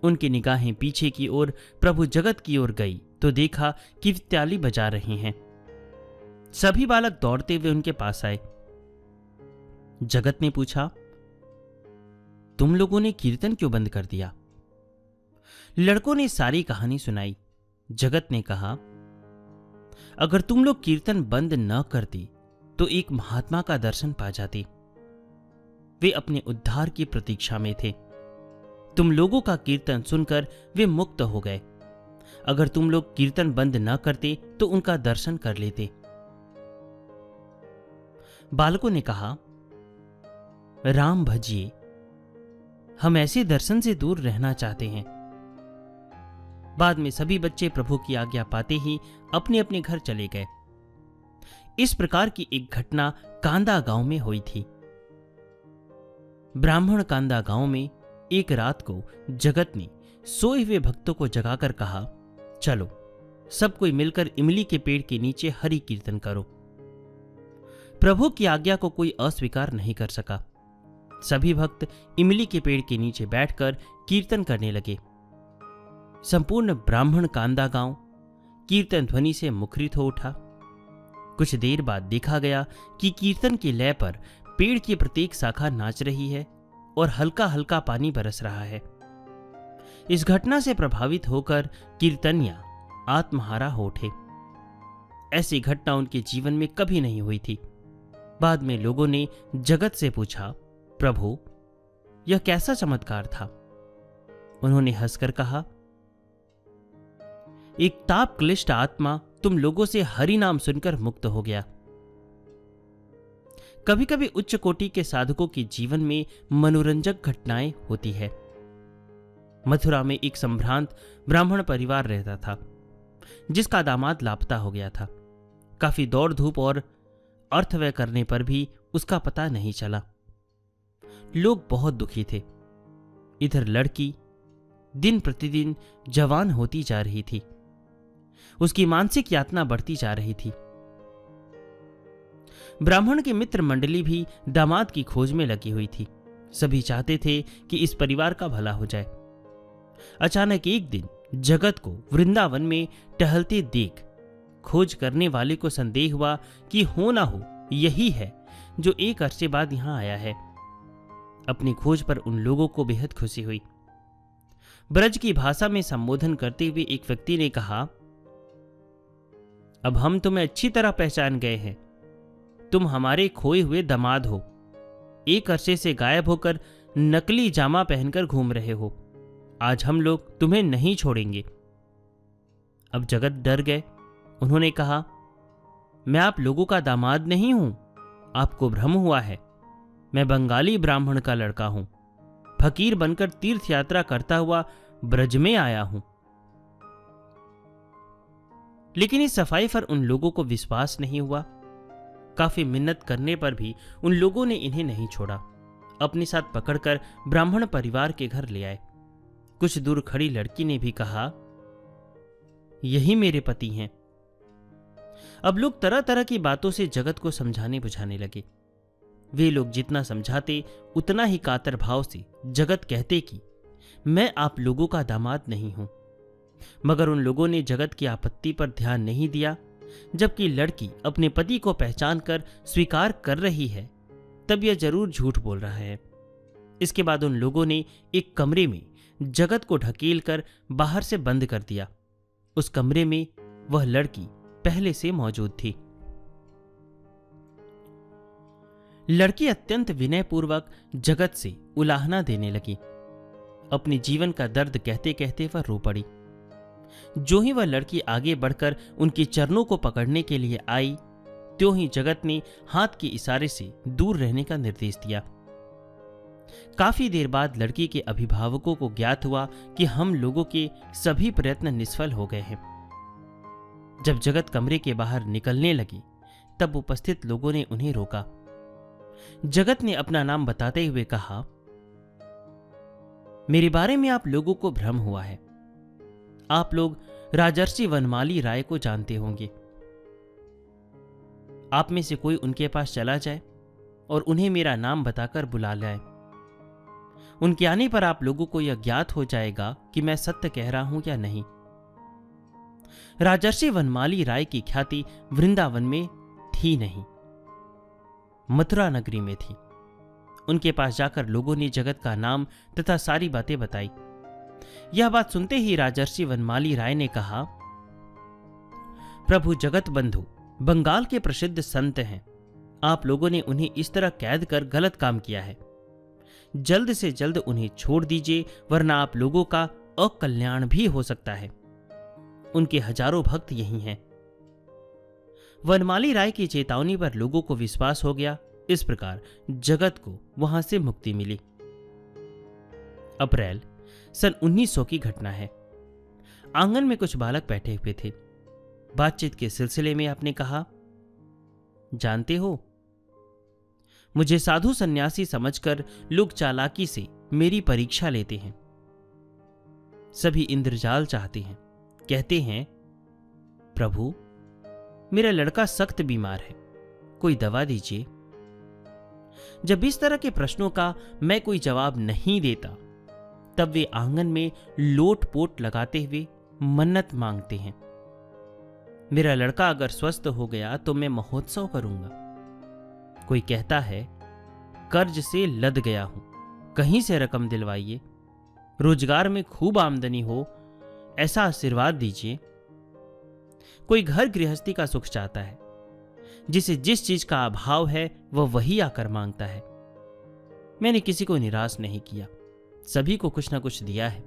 उनकी निगाहें पीछे की ओर प्रभु जगत की ओर गई तो देखा कि वे ताली बजा रहे हैं। सभी बालक दौड़ते हुए उनके पास आए। जगत ने पूछा, तुम लोगों ने कीर्तन क्यों बंद कर दिया? लड़कों ने सारी कहानी सुनाई। जगत ने कहा, अगर तुम लोग कीर्तन बंद न करती तो एक महात्मा का दर्शन पा जाती। वे अपने उद्धार की प्रतीक्षा में थे। तुम लोगों का कीर्तन सुनकर वे मुक्त हो गए। अगर तुम लोग कीर्तन बंद न करते तो उनका दर्शन कर लेते। बालकों ने कहा, राम भजिए, हम ऐसे दर्शन से दूर रहना चाहते हैं। बाद में सभी बच्चे प्रभु की आज्ञा पाते ही अपने अपने घर चले गए। इस प्रकार की एक घटना कांदा गांव में हुई थी। ब्राह्मण कांदा गांव में एक रात को जगत ने सोए हुए भक्तों को जगाकर कहा, चलो सब कोई मिलकर इमली के पेड़ के नीचे हरि कीर्तन करो। प्रभु की आज्ञा को कोई अस्वीकार नहीं कर सका। सभी भक्त इमली के पेड़ के नीचे बैठकर कीर्तन करने लगे। संपूर्ण ब्राह्मण कांदा गांव कीर्तन ध्वनि से मुखरित हो उठा। कुछ देर बाद देखा गया कि कीर्तन की लय पर पेड़ की प्रत्येक शाखा नाच रही है और हल्का हल्का पानी बरस रहा है। इस घटना से प्रभावित होकर कीर्तनिया आत्महारा हो उठे। ऐसी घटना उनके जीवन में कभी नहीं हुई थी। बाद में लोगों ने जगत से पूछा, प्रभु यह कैसा चमत्कार था? उन्होंने हंसकर कहा, एक ताप क्लिष्ट आत्मा तुम लोगों से हरि नाम सुनकर मुक्त हो गया। कभी कभी उच्च कोटि के साधकों के जीवन में मनोरंजक घटनाएं होती है। मथुरा में एक संभ्रांत ब्राह्मण परिवार रहता था जिसका दामाद लापता हो गया था। काफी दौड़ धूप और अर्थ व्यय करने पर भी उसका पता नहीं चला। लोग बहुत दुखी थे। इधर लड़की दिन प्रतिदिन जवान होती जा रही थी। उसकी मानसिक यातना बढ़ती जा रही थी। ब्राह्मण की मित्र मंडली भी दामाद की खोज में लगी हुई थी। सभी चाहते थे कि इस परिवार का भला हो जाए। अचानक एक दिन जगत को वृंदावन में टहलते देख खोज करने वाले को संदेह हुआ कि हो ना हो यही है जो एक अरसे बाद यहां आया है। अपनी खोज पर उन लोगों को बेहद खुशी हुई। ब्रज की भाषा में संबोधन करते हुए एक व्यक्ति ने कहा, अब हम तुम्हें अच्छी तरह पहचान गए हैं। तुम हमारे खोए हुए दामाद हो। एक अरसे से गायब होकर नकली जामा पहनकर घूम रहे हो। आज हम लोग तुम्हें नहीं छोड़ेंगे। अब जगत डर गए। उन्होंने कहा, मैं आप लोगों का दामाद नहीं हूं। आपको भ्रम हुआ है। मैं बंगाली ब्राह्मण का लड़का हूं। फकीर बनकर तीर्थ यात्रा करता हुआ ब्रज में आया हूं। लेकिन इस सफाई पर उन लोगों को विश्वास नहीं हुआ। काफी मिन्नत करने पर भी उन लोगों ने इन्हें नहीं छोड़ा। अपने साथ पकड़कर ब्राह्मण परिवार के घर ले आए। कुछ दूर खड़ी लड़की ने भी कहा, यही मेरे पति हैं। अब लोग तरह तरह की बातों से जगत को समझाने बुझाने लगे। वे लोग जितना समझाते उतना ही कातर भाव से जगत कहते कि मैं आप लोगों का दामाद नहीं हूं। मगर उन लोगों ने जगत की आपत्ति पर ध्यान नहीं दिया। जबकि लड़की अपने पति को पहचान कर स्वीकार कर रही है, तब यह जरूर झूठ बोल रहा है। इसके बाद उन लोगों ने एक कमरे में जगत को ढकेल कर बाहर से बंद कर दिया। उस कमरे में वह लड़की पहले से मौजूद थी। लड़की अत्यंत विनयपूर्वक जगत से उलाहना देने लगी। अपने जीवन का दर्द कहते कहते वह रो पड़ी। जो ही वह लड़की आगे बढ़कर उनके चरणों को पकड़ने के लिए आई, त्यों ही जगत ने हाथ के इशारे से दूर रहने का निर्देश दिया। काफी देर बाद लड़की के अभिभावकों को ज्ञात हुआ कि हम लोगों के सभी प्रयत्न निष्फल हो गए हैं। जब जगत कमरे के बाहर निकलने लगी, तब उपस्थित लोगों ने उन्हें रोका। जगत ने अपना नाम बताते हुए कहा, मेरे बारे में आप लोगों को भ्रम हुआ है। आप लोग राजर्षि वनमाली राय को जानते होंगे। आप में से कोई उनके पास चला जाए और उन्हें मेरा नाम बताकर बुला लाए। उनके आने पर आप लोगों को यह ज्ञात हो जाएगा कि मैं सत्य कह रहा हूं या नहीं। राजर्षि वनमाली राय की ख्याति वृंदावन में थी नहीं, मथुरा नगरी में थी। उनके पास जाकर लोगों ने जगत का नाम तथा सारी बातें बताई। यह बात सुनते ही राजर्षि वनमाली राय ने कहा, प्रभु जगत बंधु बंगाल के प्रसिद्ध संत हैं। आप लोगों ने उन्हें इस तरह कैद कर गलत काम किया है। जल्द से जल्द उन्हें छोड़ दीजिए, वरना आप लोगों का अकल्याण भी हो सकता है। उनके हजारों भक्त यही हैं। वनमाली राय की चेतावनी पर लोगों को विश्वास हो गया। इस प्रकार जगत को वहां से मुक्ति मिली। अप्रैल सन 1900 की घटना है। आंगन में कुछ बालक बैठे हुए थे। बातचीत के सिलसिले में आपने कहा, जानते हो, मुझे साधु सन्यासी समझकर लोग चालाकी से मेरी परीक्षा लेते हैं। सभी इंद्रजाल चाहते हैं। कहते हैं, प्रभु मेरा लड़का सख्त बीमार है, कोई दवा दीजिए। जब इस तरह के प्रश्नों का मैं कोई जवाब नहीं देता, तब वे आंगन में लोट पोट लगाते हुए मन्नत मांगते हैं। मेरा लड़का अगर स्वस्थ हो गया तो मैं महोत्सव करूंगा। कोई कहता है, कर्ज से लद गया हूं, कहीं से रकम दिलवाइए। रोजगार में खूब आमदनी हो, ऐसा आशीर्वाद दीजिए। कोई घर गृहस्थी का सुख चाहता है। जिसे जिस चीज का अभाव है वह वही आकर मांगता है। मैंने किसी को निराश नहीं किया, सभी को कुछ ना कुछ दिया है।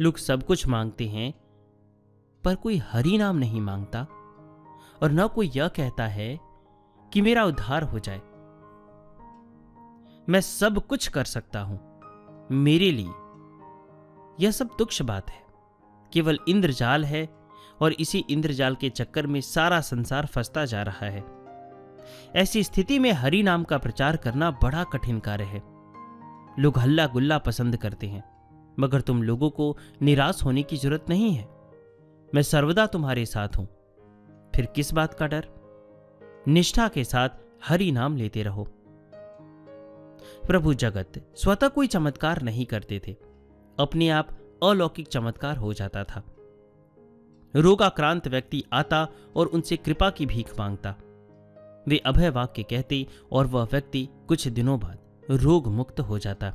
लोग सब कुछ मांगते हैं, पर कोई हरि नाम नहीं मांगता, और न कोई यह कहता है कि मेरा उद्धार हो जाए। मैं सब कुछ कर सकता हूं। मेरे लिए यह सब तुच्छ बात है, केवल इंद्रजाल है, और इसी इंद्रजाल के चक्कर में सारा संसार फंसता जा रहा है। ऐसी स्थिति में हरि नाम का प्रचार करना बड़ा कठिन कार्य है। लोग हल्ला गुल्ला पसंद करते हैं, मगर तुम लोगों को निराश होने की जरूरत नहीं है। मैं सर्वदा तुम्हारे साथ हूं, फिर किस बात का डर। निष्ठा के साथ हरि नाम लेते रहो। प्रभु जगत स्वतः कोई चमत्कार नहीं करते थे, अपने आप अलौकिक चमत्कार हो जाता था। रोगाक्रांत व्यक्ति आता और उनसे कृपा की भीख मांगता। वे अभय वाक्य कहते और वह व्यक्ति कुछ दिनों बाद रोग मुक्त हो जाता।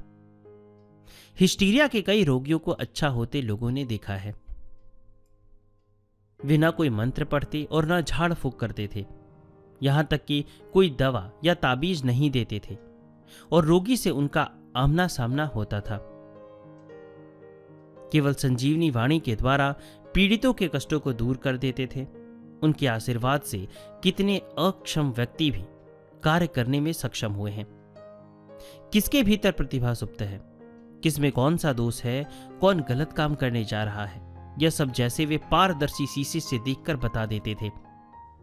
हिस्टीरिया के कई रोगियों को अच्छा होते लोगों ने देखा है। वे न कोई मंत्र पढ़ते और न झाड़ फूक करते थे, यहां तक कि कोई दवा या ताबीज नहीं देते थे और रोगी से उनका आमना सामना होता था। केवल संजीवनी वाणी के द्वारा पीड़ितों के कष्टों को दूर कर देते थे। उनके आशीर्वाद से कितने अक्षम व्यक्ति भी कार्य करने में सक्षम हुए हैं। किसके भीतर प्रतिभा सुप्त है, किसमें कौन सा दोष है, कौन गलत काम करने जा रहा है, यह सब जैसे वे पारदर्शी शीशे से देखकर बता देते थे।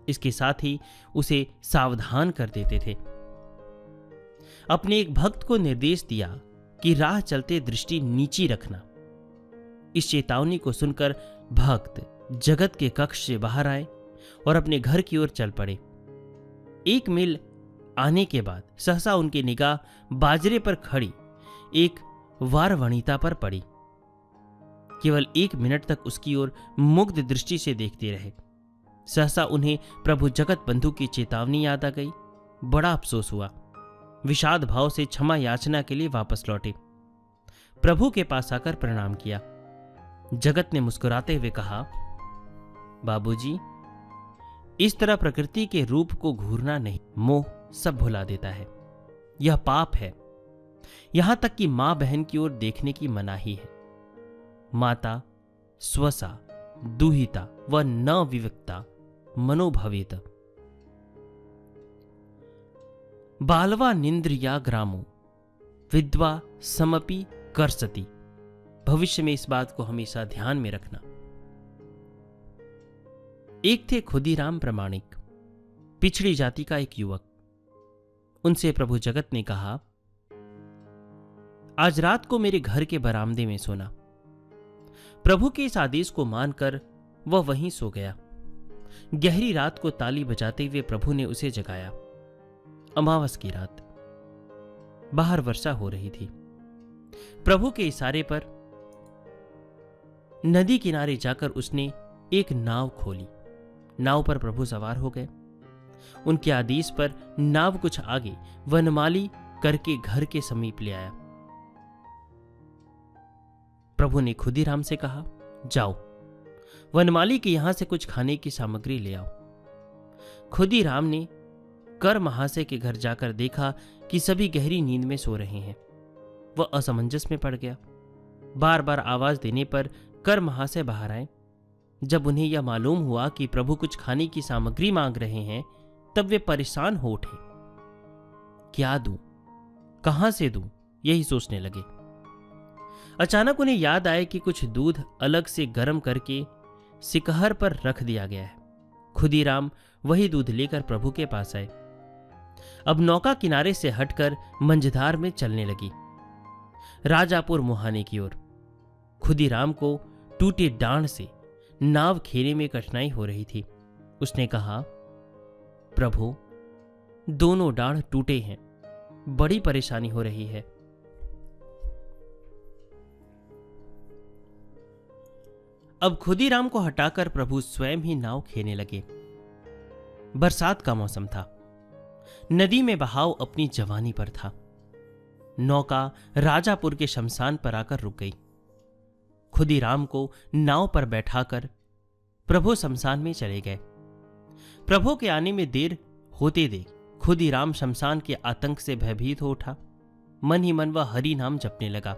इसके साथ ही उसे सावधान कर देते थे। अपने एक भक्त को निर्देश दिया कि राह चलते दृष्टि नीची रखना। इस चेतावनी को सुनकर भक्त जगत के कक्ष से बाहर आए और अपने घर की ओर चल पड़े। 1 मील आने के बाद सहसा उनकी निगाह बाजरे पर खड़ी एक वारवणिता पर पड़ी। केवल 1 मिनट तक उसकी ओर मुग्ध दृष्टि से देखते रहे। सहसा उन्हें प्रभु जगत बंधु की चेतावनी याद आ गई। बड़ा अफसोस हुआ। विषाद भाव से क्षमा याचना के लिए वापस लौटे। प्रभु के पास आकर प्रणाम किया। जगत ने मुस्कुराते हुए कहा, बाबूजी, इस तरह प्रकृति के रूप को घूरना नहीं, मोह सब भुला देता है। यह पाप है। यहां तक कि मां बहन की ओर देखने की मनाही है। माता स्वसा दुहिता व न विविक्ता मनोभवेत। बालवा निंद्रिया ग्रामो विद्वा समपि कर्सति। भविष्य में इस बात को हमेशा ध्यान में रखना। एक थे खुदीराम प्रामाणिक, पिछड़ी जाति का एक युवक। उनसे प्रभु जगत ने कहा, आज रात को मेरे घर के बरामदे में सोना। प्रभु के इस आदेश को मानकर वह वहीं सो गया। गहरी रात को ताली बजाते हुए प्रभु ने उसे जगाया। अमावस की रात, बाहर वर्षा हो रही थी। प्रभु के इशारे पर नदी किनारे जाकर उसने एक नाव खोली। नाव पर प्रभु सवार हो गए। उनके आदेश पर नाव कुछ आगे वनमाली करके घर के समीप ले आया। प्रभु ने खुदीराम से कहा, जाओ वनमाली के यहां से कुछ खाने की सामग्री ले आओ। खुदीराम ने कर महाशय के घर जाकर देखा कि सभी गहरी नींद में सो रहे हैं। वह असमंजस में पड़ गया। बार बार आवाज देने पर कर महाशय बाहर आए। जब उन्हें यह मालूम हुआ कि प्रभु कुछ खाने की सामग्री मांग रहे हैं, तब वे परेशान हो उठे। क्या दूं, कहां से दूं, यही सोचने लगे। अचानक उन्हें याद आया कि कुछ दूध अलग से गर्म करके सिकहर पर रख दिया गया है। खुदीराम वही दूध लेकर प्रभु के पास आए। अब नौका किनारे से हटकर मंझधार में चलने लगी, राजापुर मुहाने की ओर। खुदीराम को टूटे डांड से नाव खेने में कठिनाई हो रही थी। उसने कहा, प्रभु, दोनों डांड टूटे हैं, बड़ी परेशानी हो रही है। अब खुदीराम को हटाकर प्रभु स्वयं ही नाव खेने लगे। बरसात का मौसम था। नदी में बहाव अपनी जवानी पर था। नौका राजापुर के शमशान पर आकर रुक गई। खुदीराम को नाव पर बैठाकर प्रभु शमशान में चले गए। प्रभु के आने में देर होते देख खुदीराम शमशान के आतंक से भयभीत हो उठा। मन ही मन वह हरि नाम जपने लगा।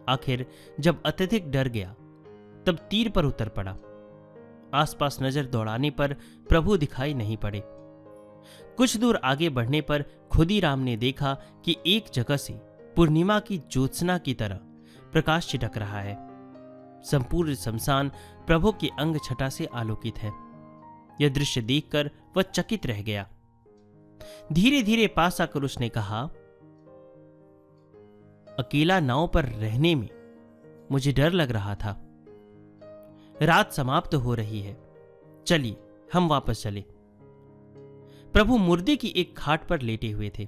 आखिर जब अत्यधिक डर गया, तब तीर पर उतर पड़ा। आसपास नजर दौड़ाने पर प्रभु दिखाई नहीं पड़े। कुछ दूर आगे बढ़ने पर खुदीराम ने देखा कि एक जगह से पूर्णिमा की ज्योत्सना की तरह प्रकाश छिटक रहा है। संपूर्ण शमशान प्रभु की अंग छटा से आलोकित है। यह दृश्य देखकर वह चकित रह गया। धीरे धीरे पास आकर उसने कहा, अकेला नाव पर रहने में मुझे डर लग रहा था। रात समाप्त हो रही है, चलिए हम वापस चले। प्रभु मुर्दे की एक खाट पर लेटे हुए थे।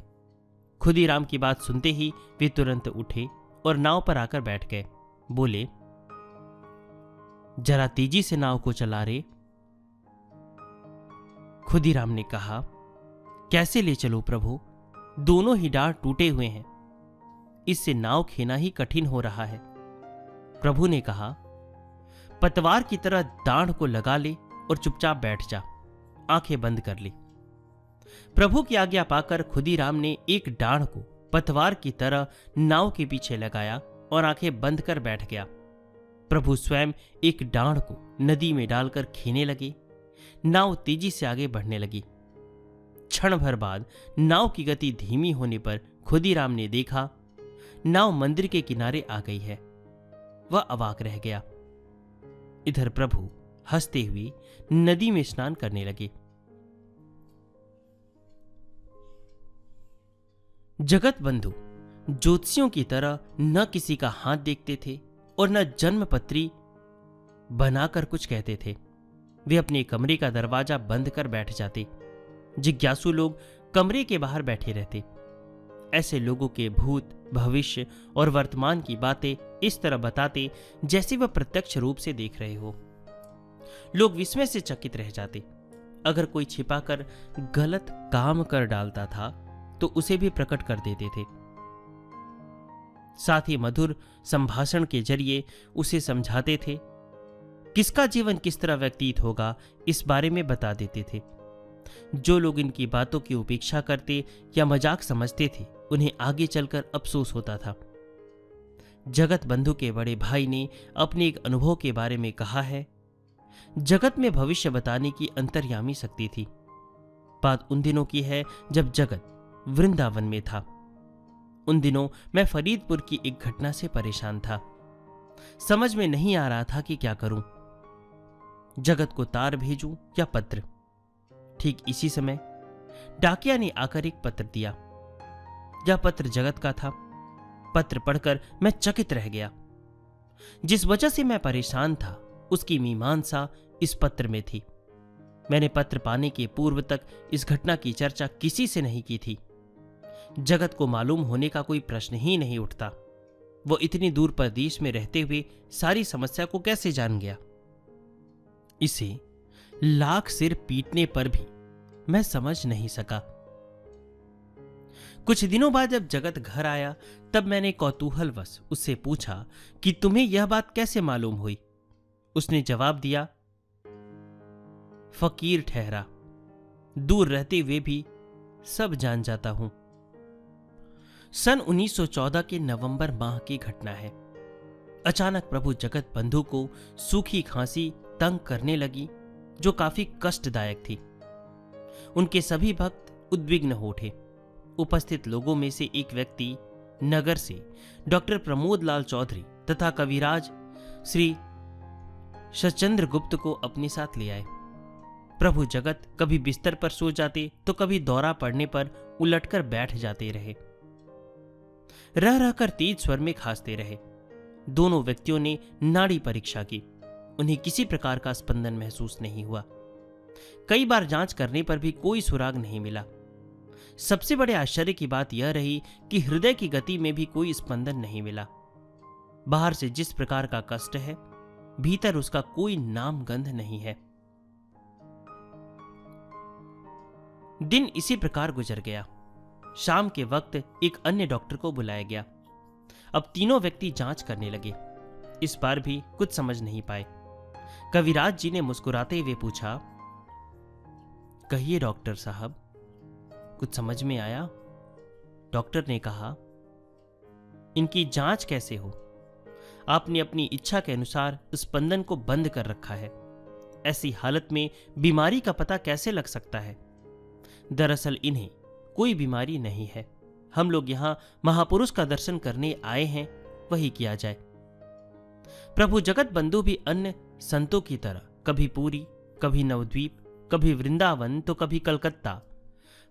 खुदीराम की बात सुनते ही वे तुरंत उठे और नाव पर आकर बैठ गए। बोले, जरा तेजी से नाव को चला रे। खुदीराम ने कहा, कैसे ले चलो प्रभु, दोनों ही डांड टूटे हुए हैं, इससे नाव खेना ही कठिन हो रहा है। प्रभु ने कहा, पतवार की तरह दाढ़ को लगा ले और चुपचाप बैठ जा, आंखें बंद कर ली। प्रभु की आज्ञा पाकर खुदीराम ने एक डाढ़ को पतवार की तरह नाव के पीछे लगाया और आंखें बंद कर बैठ गया। प्रभु स्वयं एक डाढ़ को नदी में डालकर खींचने लगे। नाव तेजी से आगे बढ़ने लगी। क्षण भर बाद नाव की गति धीमी होने पर खुदीराम ने देखा नाव मंदिर के किनारे आ गई है। वह अवाक रह गया। इधर प्रभु हंसते हुए नदी में स्नान करने लगे। जगत बंधु ज्योतिषियों की तरह न किसी का हाथ देखते थे और न जन्मपत्री बनाकर कुछ कहते थे। वे अपने कमरे का दरवाजा बंद कर बैठ जाते। जिज्ञासु लोग कमरे के बाहर बैठे रहते। ऐसे लोगों के भूत, भविष्य और वर्तमान की बातें इस तरह बताते जैसे वह प्रत्यक्ष रूप से देख रहे हो। लोग विस्मय से चकित रह जाते। अगर कोई छिपाकर गलत काम कर डालता था तो उसे भी प्रकट कर देते थे। साथ ही मधुर संभाषण के जरिए उसे समझाते थे। किसका जीवन किस तरह व्यतीत होगा इस बारे में बता देते थे। जो लोग इनकी बातों की उपेक्षा करते या मजाक समझते थे उन्हें आगे चलकर अफसोस होता था। जगत बंधु के बड़े भाई ने अपने एक अनुभव के बारे में कहा है, जगत में भविष्य बताने की अंतर्यामी शक्ति थी। बात उन दिनों की है जब जगत वृंदावन में था। उन दिनों मैं फरीदपुर की एक घटना से परेशान था। समझ में नहीं आ रहा था कि क्या करूं, जगत को तार भेजूं या पत्र। ठीक इसी समय डाकिया ने आकर एक पत्र दिया। यह पत्र जगत का था। पत्र पढ़कर मैं चकित रह गया। जिस वजह से मैं परेशान था उसकी मीमांसा इस पत्र में थी। मैंने पत्र पाने के पूर्व तक इस घटना की चर्चा किसी से नहीं की थी। जगत को मालूम होने का कोई प्रश्न ही नहीं उठता। वो इतनी दूर परदेश में रहते हुए सारी समस्या को कैसे जान गया? इसे लाख सिर पीटने पर भी मैं समझ नहीं सका। कुछ दिनों बाद जब जगत घर आया तब मैंने कौतूहलवश उससे पूछा कि तुम्हें यह बात कैसे मालूम हुई? उसने जवाब दिया, फकीर ठहरा, दूर रहते हुए भी सब जान जाता हूं। सन 1914 के नवंबर माह की घटना है। अचानक प्रभु जगत बंधु को सूखी खांसी तंग करने लगी जो काफी कष्टदायक थी। उनके सभी भक्त उद्विग्न हो उठे। उपस्थित लोगों में से एक व्यक्ति नगर से डॉक्टर प्रमोद लाल चौधरी तथा कविराज श्री सचंद्र गुप्त को अपने साथ ले आए। प्रभु जगत कभी बिस्तर पर सो जाते तो कभी दौरा पड़ने पर उलटकर बैठ जाते रहे। रह रहकर तेज स्वर में खांसते रहे। दोनों व्यक्तियों ने नाड़ी परीक्षा की। उन्हें किसी प्रकार का स्पंदन महसूस नहीं हुआ। कई बार जांच करने पर भी कोई सुराग नहीं मिला। सबसे बड़े आश्चर्य की बात यह रही कि हृदय की गति में भी कोई स्पंदन नहीं मिला। बाहर से जिस प्रकार का कष्ट है, भीतर उसका कोई नाम गंध नहीं है। दिन इसी प्रकार गुजर गया। शाम के वक्त एक अन्य डॉक्टर को बुलाया गया। अब तीनों व्यक्ति जांच करने लगे। इस बार भी कुछ समझ नहीं पाए। कविराज जी ने मुस्कुराते हुए पूछा, कहिए डॉक्टर साहब, कुछ समझ में आया? डॉक्टर ने कहा, इनकी जांच कैसे हो? आपने अपनी इच्छा के अनुसार स्पंदन को बंद कर रखा है। ऐसी हालत में बीमारी का पता कैसे लग सकता है? दरअसल इन्हें कोई बीमारी नहीं है। हम लोग यहां महापुरुष का दर्शन करने आए हैं, वही किया जाए। प्रभु जगत बंधु भी अन्य संतों की तरह कभी पुरी, कभी नवद्वीप, कभी वृंदावन तो कभी कलकत्ता,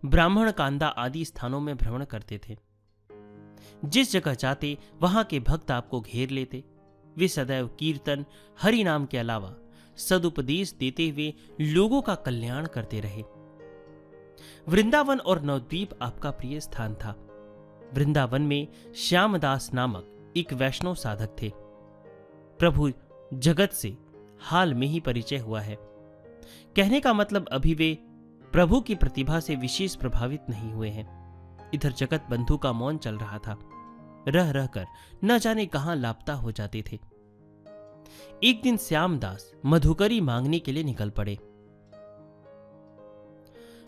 ब्राह्मण कांदा आदि स्थानों में भ्रमण करते थे। जिस जगह जाते वहां के भक्त आपको घेर लेते। वे सदैव कीर्तन, हरि नाम के अलावा सदुपदेश देते हुए लोगों का कल्याण करते रहे। वृंदावन और नवद्वीप आपका प्रिय स्थान था। वृंदावन में श्यामदास नामक एक वैष्णव साधक थे। प्रभु जगत से हाल में ही परिचय हुआ है। कहने का मतलब अभी वे प्रभु की प्रतिभा से विशेष प्रभावित नहीं हुए हैं। इधर जगत बंधु का मौन चल रहा था। रह रहकर न जाने कहां लापता हो जाते थे। एक दिन श्यामदास मधुकरी मांगने के लिए निकल पड़े।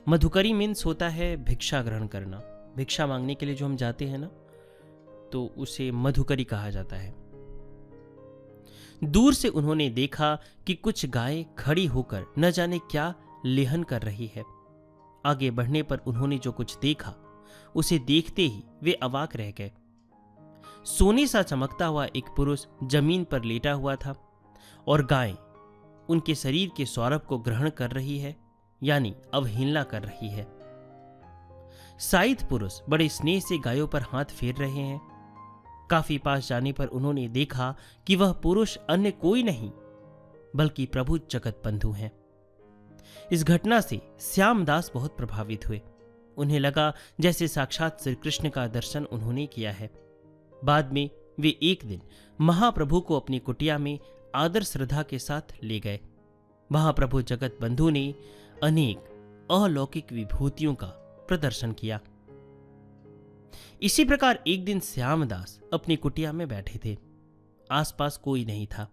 मधुकरी मीन्स होता है भिक्षा ग्रहण करना। भिक्षा मांगने के लिए जो हम जाते हैं ना, तो उसे मधुकरी कहा जाता है। दूर से उन्होंने देखा कि कुछ गायें खड़ी होकर न जाने क्या लेहन कर रही है। आगे बढ़ने पर उन्होंने जो कुछ देखा, उसे देखते ही वे अवाक रह गए। सोने सा चमकता हुआ एक पुरुष जमीन पर लेटा हुआ था और गायें उनके शरीर के सौरभ को ग्रहण कर रही है, यानी अवहेलना कर रही है। साइद पुरुष बड़े स्नेह से गायों पर हाथ फेर रहे हैं। काफी पास जाने पर उन्होंने देखा कि वह पुरुष अन्य कोई नहीं बल्कि प्रभु जगत बंधु हैं। इस घटना से श्यामदास बहुत प्रभावित हुए। उन्हें लगा जैसे साक्षात श्री कृष्ण का दर्शन उन्होंने किया है। बाद में वे एक दिन महाप्रभु को अपनी कुटिया में आदर श्रद्धा के साथ ले गए। वहां प्रभु जगत बंधु ने अनेक अलौकिक विभूतियों का प्रदर्शन किया। इसी प्रकार एक दिन श्यामदास अपनी कुटिया में बैठे थे। आसपास कोई नहीं था,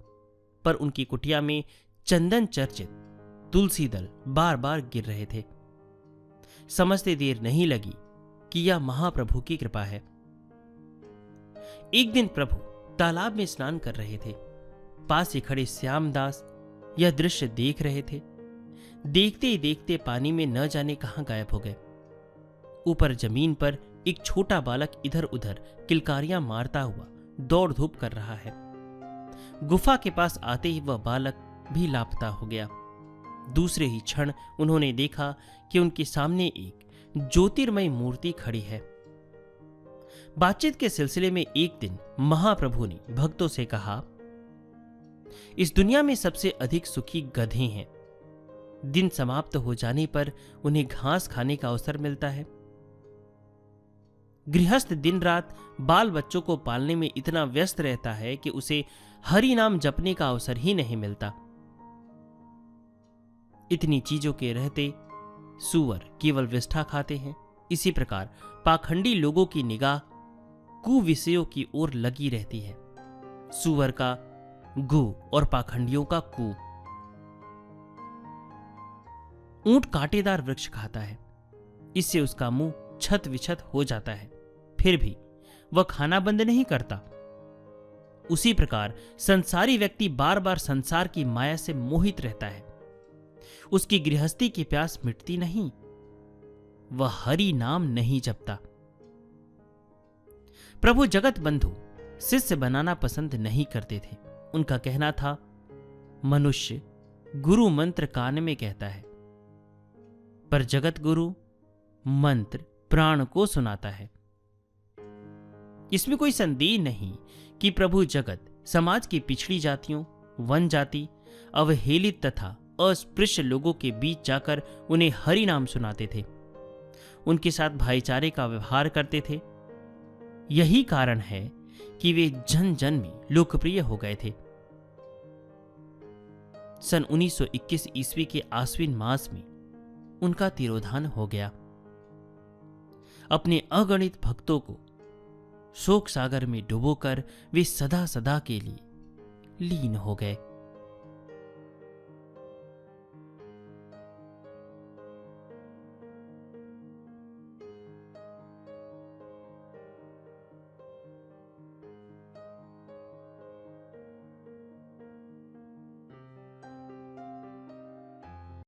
पर उनकी कुटिया में चंदन चर्चित तुलसी दल बार बार गिर रहे थे। समझते देर नहीं लगी कि यह महाप्रभु की कृपा है। एक दिन प्रभु तालाब में स्नान कर रहे थे। पास ही खड़े श्यामदास यह दृश्य देख रहे थे। देखते ही देखते पानी में न जाने कहां गायब हो गए। ऊपर जमीन पर एक छोटा बालक इधर उधर किलकारियां मारता हुआ दौड़ धूप कर रहा है। गुफा के पास आते ही वह बालक भी लापता हो गया। दूसरे ही क्षण उन्होंने देखा कि उनके सामने एक ज्योतिर्मय मूर्ति खड़ी है। बातचीत के सिलसिले में एक दिन महाप्रभु ने भक्तों से कहा, इस दुनिया में सबसे अधिक सुखी गधे हैं। दिन समाप्त हो जाने पर उन्हें घास खाने का अवसर मिलता है। गृहस्थ दिन रात बाल बच्चों को पालने में इतना व्यस्त रहता है कि उसे हरि नाम जपने का अवसर ही नहीं मिलता। इतनी चीजों के रहते सूअर केवल विष्ठा खाते हैं। इसी प्रकार पाखंडी लोगों की निगाह कुविषयों की ओर लगी रहती है। सूअर का गु और पाखंडियों का कु। ऊंट कांटेदार वृक्ष खाता है, इससे उसका मुंह छत विछत हो जाता है, फिर भी वह खाना बंद नहीं करता। उसी प्रकार संसारी व्यक्ति बार बार संसार की माया से मोहित रहता है। उसकी गृहस्थी की प्यास मिटती नहीं, वह हरि नाम नहीं जपता। प्रभु जगत बंधु शिष्य बनाना पसंद नहीं करते थे। उनका कहना था, मनुष्य गुरु मंत्र कान में कहता है, पर जगत गुरु मंत्र प्राण को सुनाता है। इसमें कोई संदेह नहीं कि प्रभु जगत समाज की पिछड़ी जातियों, वन जाति, अवहेलित तथा अस्पृश्य लोगों के बीच जाकर उन्हें हरि नाम सुनाते थे। उनके साथ भाईचारे का व्यवहार करते थे। यही कारण है कि वे जन जन में लोकप्रिय हो गए थे। सन 1921 ईस्वी के आश्विन मास में उनका तिरोधान हो गया। अपने अगणित भक्तों को शोक सागर में डुबोकर वे सदा सदा के लिए लीन हो गए।